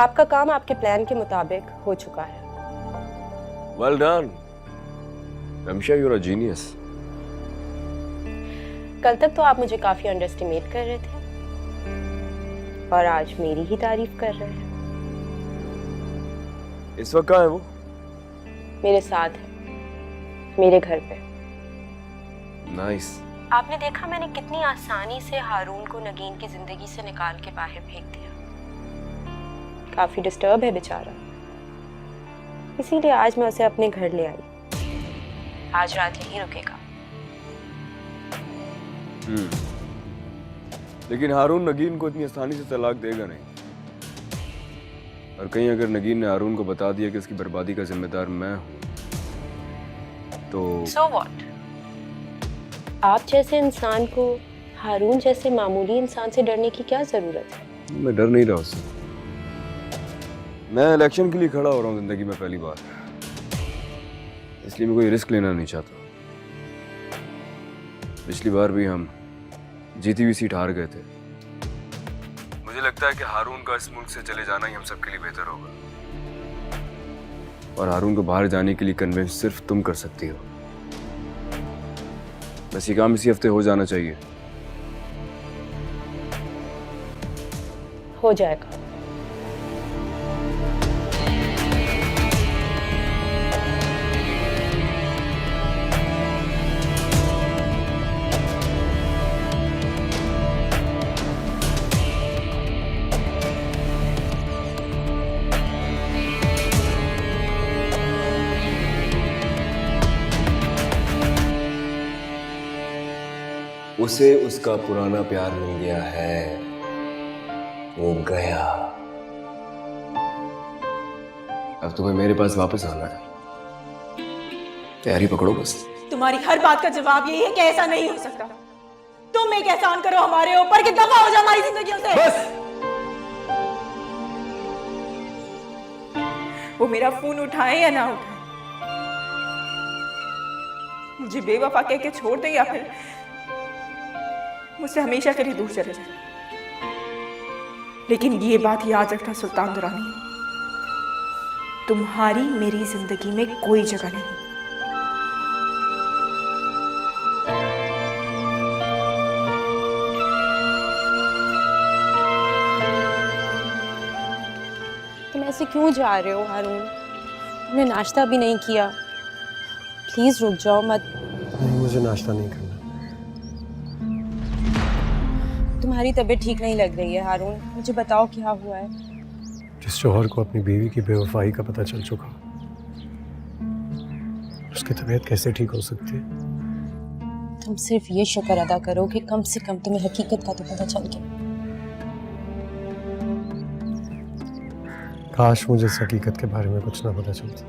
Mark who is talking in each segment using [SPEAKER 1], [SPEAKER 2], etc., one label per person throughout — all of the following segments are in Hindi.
[SPEAKER 1] आपका काम आपके प्लान के मुताबिक हो चुका है।
[SPEAKER 2] Well done. I'm sure you're a genius.
[SPEAKER 1] कल तक तो आप मुझे काफी अंडरएस्टिमेट कर रहे थे और आज मेरी ही तारीफ कर रहे हैं।
[SPEAKER 2] इस वक्त कहाँ है वो?
[SPEAKER 1] मेरे साथ है, मेरे घर पे।
[SPEAKER 2] Nice.
[SPEAKER 1] आपने देखा मैंने कितनी आसानी से हारून को नगीन की जिंदगी से निकाल के बाहर फेंक दिया। काफी डिस्टर्ब है बेचारा, इसीलिए आज मैं उसे अपने घर ले आई। आज रात यहीं रुकेगा।
[SPEAKER 2] लेकिन हारून नगीन को इतनी आसानी से तलाक देगा नहीं। और कहीं अगर नगीन ने हारून को बता दिया कि इसकी बर्बादी का जिम्मेदार मैं हूं, तो
[SPEAKER 1] So what? आप जैसे इंसान को हारून जैसे मामूली इंसान से डरने की क्या जरूरत है?
[SPEAKER 2] मैं डर नहीं रहा उससे। मैं इलेक्शन के लिए खड़ा हो रहा हूँ जिंदगी में पहली बार, इसलिए मैं कोई रिस्क लेना नहीं चाहता। पिछली बार भी हम जीती हुई सीट हार गए थे। मुझे लगता है कि हारून का इस मुल्क से चले जाना ही हम सबके लिए बेहतर होगा। और हारून को बाहर जाने के लिए कन्विंस सिर्फ तुम कर सकती हो। बस ये काम इसी हफ्ते हो जाना चाहिए।
[SPEAKER 1] हो जाएगा।
[SPEAKER 2] उसे उसका पुराना प्यार मिल गया है, वो गया। अब तुम्हें मेरे पास वापस आना है। तैयारी पकड़ो बस।
[SPEAKER 3] तुम्हारी हर बात का जवाब यही है कि ऐसा नहीं हो सकता। तुम एक एहसान करो हमारे ऊपर कि दफा हो जाओ हमारी जिंदगियों से।
[SPEAKER 2] बस।
[SPEAKER 3] वो मेरा फोन उठाए या ना उठाए, मुझे बेवफा कह के छोड़ दे या फिर मुझसे हमेशा के लिए दूर चले जाए। लेकिन ये बात याद रखना सुल्तान दुरानी, तुम्हारी मेरी जिंदगी में कोई जगह नहीं।
[SPEAKER 1] तुम ऐसे क्यों जा रहे हो हारून? तुमने नाश्ता भी नहीं किया। प्लीज रुक जाओ मत।
[SPEAKER 4] नहीं, मुझे नाश्ता नहीं करना।
[SPEAKER 1] तुम्हारी तबीयत ठीक नहीं लग रही है हारून, मुझे बताओ क्या हुआ है।
[SPEAKER 4] जिस शौहर को अपनी बीवी की बेवफाई का पता चल चुका, उसकी तबीयत कैसे ठीक हो सकती है?
[SPEAKER 1] तुम सिर्फ ये शुक्र अदा करो कि कम से कम तुम्हें हकीकत का तो पता चल गया।
[SPEAKER 4] काश मुझे इस हकीकत के बारे में कुछ ना पता चलता।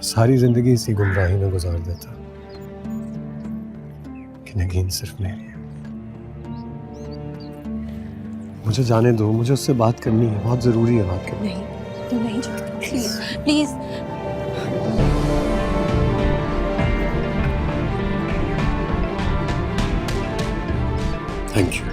[SPEAKER 4] सारी जिंदगी इसी गुमराही में गुजार देता कि नगीन सिर्फ मेरी है। मुझे जाने दो, मुझे उससे बात करनी है, बहुत जरूरी है बात करनी।
[SPEAKER 1] नहीं, तुम नहीं जाओ, प्लीज प्लीज।
[SPEAKER 4] Thank you.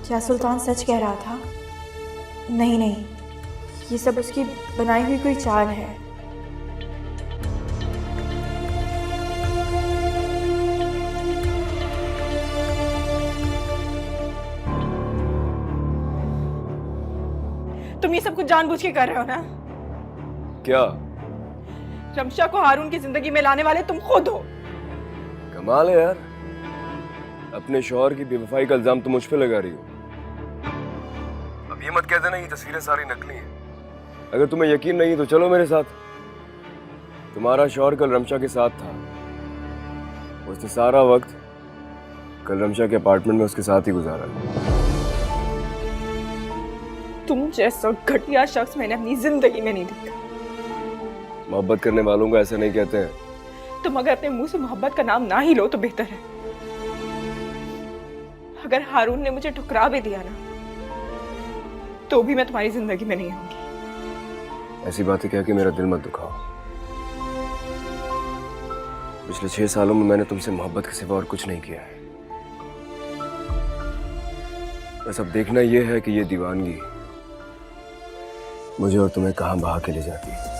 [SPEAKER 3] क्या सुल्तान सच कह रहा था? नहीं नहीं, ये सब उसकी बनाई हुई कोई चाल है। तुम ये सब कुछ जानबूझ के कर रहे हो ना?
[SPEAKER 2] क्या?
[SPEAKER 3] रमशा को हारून की जिंदगी में लाने वाले तुम खुद हो।
[SPEAKER 2] कमाल है यार, अपने शौहर की बेवफाई का इल्जाम तुम मुझ पे लगा रही हो। अब ये मत कह देना ये तस्वीरें सारी नकली हैं। अगर तुम्हें यकीन नहीं तो चलो मेरे साथ। तुम्हारा शौहर कल रमशा के साथ था, उसने सारा वक्त कल रमशा के अपार्टमेंट में उसके साथ ही गुजारा।
[SPEAKER 3] तुम जैसा घटिया शख्स मैंने अपनी जिंदगी में नहीं देखा।
[SPEAKER 2] मोहब्बत करने वालों को ऐसे नहीं कहते हैं।
[SPEAKER 3] तुम अगर अपने मुंह से मोहब्बत का नाम ना ही लो तो बेहतर है। अगर हारून ने मुझे ठुकरा भी दिया ना तो भी मैं तुम्हारी जिंदगी में नहीं आऊंगी।
[SPEAKER 2] ऐसी बातें कह के मेरा दिल मत दुखाओ। पिछले 6 सालों में मैंने तुमसे मोहब्बत के सिवा और कुछ नहीं किया है। बस अब देखना यह है कि ये दीवानगी मुझे और तुम्हें कहां बहा के ले जाती है।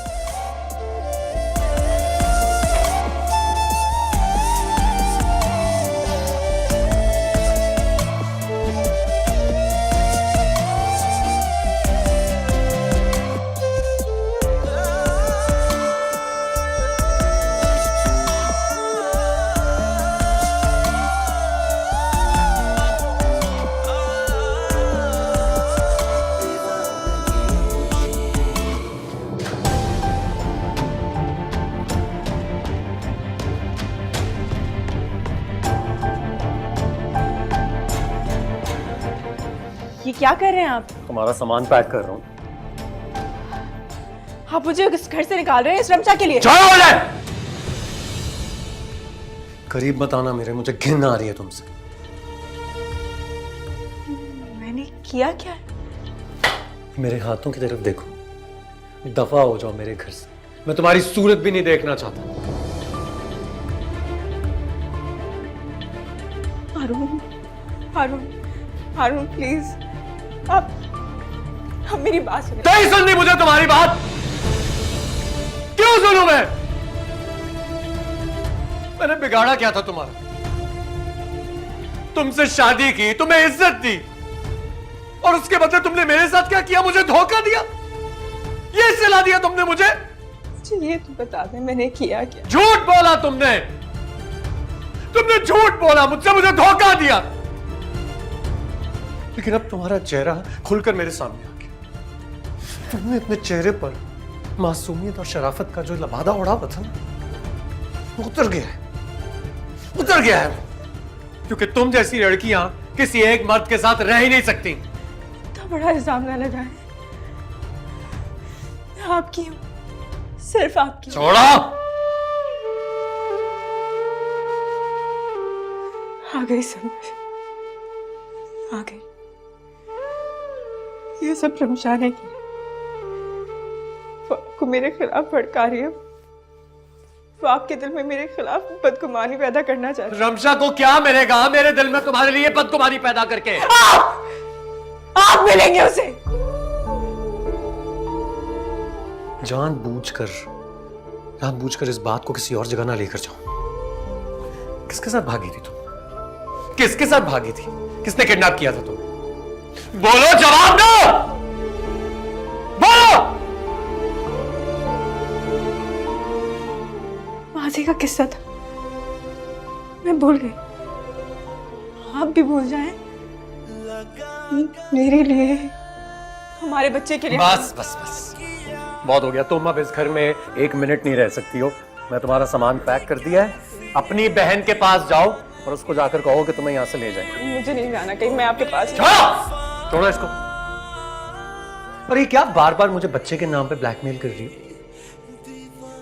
[SPEAKER 3] ये क्या कर रहे हैं आप?
[SPEAKER 4] तुम्हारा सामान पैक कर रहा हूँ।
[SPEAKER 3] आप मुझे इस घर से निकाल रहे हैं इस रमशा के लिए?
[SPEAKER 4] करीब मत आना मेरे, मुझे घिन आ रही है तुमसे।
[SPEAKER 3] मैंने किया क्या?
[SPEAKER 4] मेरे हाथों की तरफ देखो, दफा हो जाओ मेरे घर से। मैं तुम्हारी सूरत भी नहीं देखना चाहता।
[SPEAKER 3] हारून, हारून, हारून प्लीज, आप मेरी बात सुनिए।
[SPEAKER 4] नहीं सुननी मुझे तुम्हारी बात। क्यों सुनूं मैं? मैंने बिगाड़ा क्या था तुम्हारा? तुमसे शादी की, तुम्हें इज्जत दी, और उसके बदले तुमने मेरे साथ क्या किया? मुझे धोखा दिया, ये सिला दिया तुमने मुझे।
[SPEAKER 3] ये तो बता दे मैंने किया क्या?
[SPEAKER 4] झूठ बोला तुमने, तुमने झूठ बोला मुझसे, मुझे धोखा दिया। लेकिन अब तुम्हारा चेहरा खुलकर मेरे सामने आ गया। तुमने अपने चेहरे पर मासूमियत और शराफत का जो लबादा उड़ा हुआ था वो उतर गया है, उतर गया है। क्योंकि तुम जैसी लड़कियां किसी एक मर्द के साथ रह ही नहीं सकती।
[SPEAKER 3] इतना बड़ा इल्जाम ना लगाए, आपकी हूं, सिर्फ आपकी।
[SPEAKER 4] छोड़ो।
[SPEAKER 3] आ गई समझ, आ गई। ये सब रमशा ने किया। वो आपको मेरे खिलाफ भड़का रही है। वो आपके दिल में मेरे खिलाफ बदगुमानी पैदा करना चाहती है।
[SPEAKER 4] रमशा को क्या मिलेगा मेरे दिल में तुम्हारे लिए बदगुमानी पैदा करके?
[SPEAKER 3] आप मिलेंगे उसे।
[SPEAKER 4] जानबूझकर इस बात को किसी और जगह ना लेकर जाओ। किसके साथ भागी थी तुम? किसके साथ भागी थी? किसने किडनैप किया था तुम? बोलो, जवाब दो, बोलो।
[SPEAKER 3] माजी का किस्सा था, मैं भूल गई। आप भी भूल जाएं। मेरे लिए, हमारे बच्चे के लिए।
[SPEAKER 4] बस बस बस, बहुत हो गया। तुम अब इस घर में 1 मिनट नहीं रह सकती हो। मैं तुम्हारा सामान पैक कर दिया है। अपनी बहन के पास जाओ और उसको जाकर कहो कि तुम्हें यहाँ से ले जाए।
[SPEAKER 3] मुझे नहीं जाना कहीं, मैं आपके पास।
[SPEAKER 4] छोड़ो इसको। और ये क्या बार बार मुझे बच्चे के नाम पे ब्लैकमेल कर रही हो?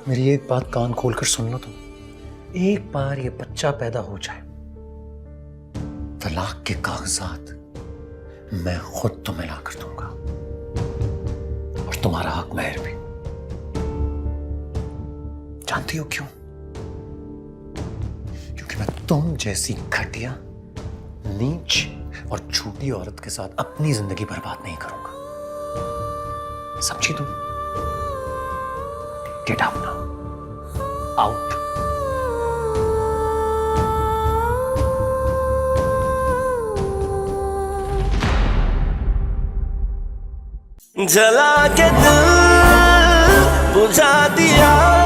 [SPEAKER 4] मेरी एक बात कान खोलकर सुन लो तुम। एक बार ये बच्चा पैदा हो जाए, तलाक के कागजात मैं खुद तुम्हें ला कर दूंगा, और तुम्हारा हक महर भी। जानती हो क्यों? क्योंकि मैं तुम जैसी घटिया, नीच और झूठी औरत के साथ अपनी जिंदगी बर्बाद नहीं करूंगा। समझी तुम? Get out now, out.
[SPEAKER 5] जला के दिल बुझा दिया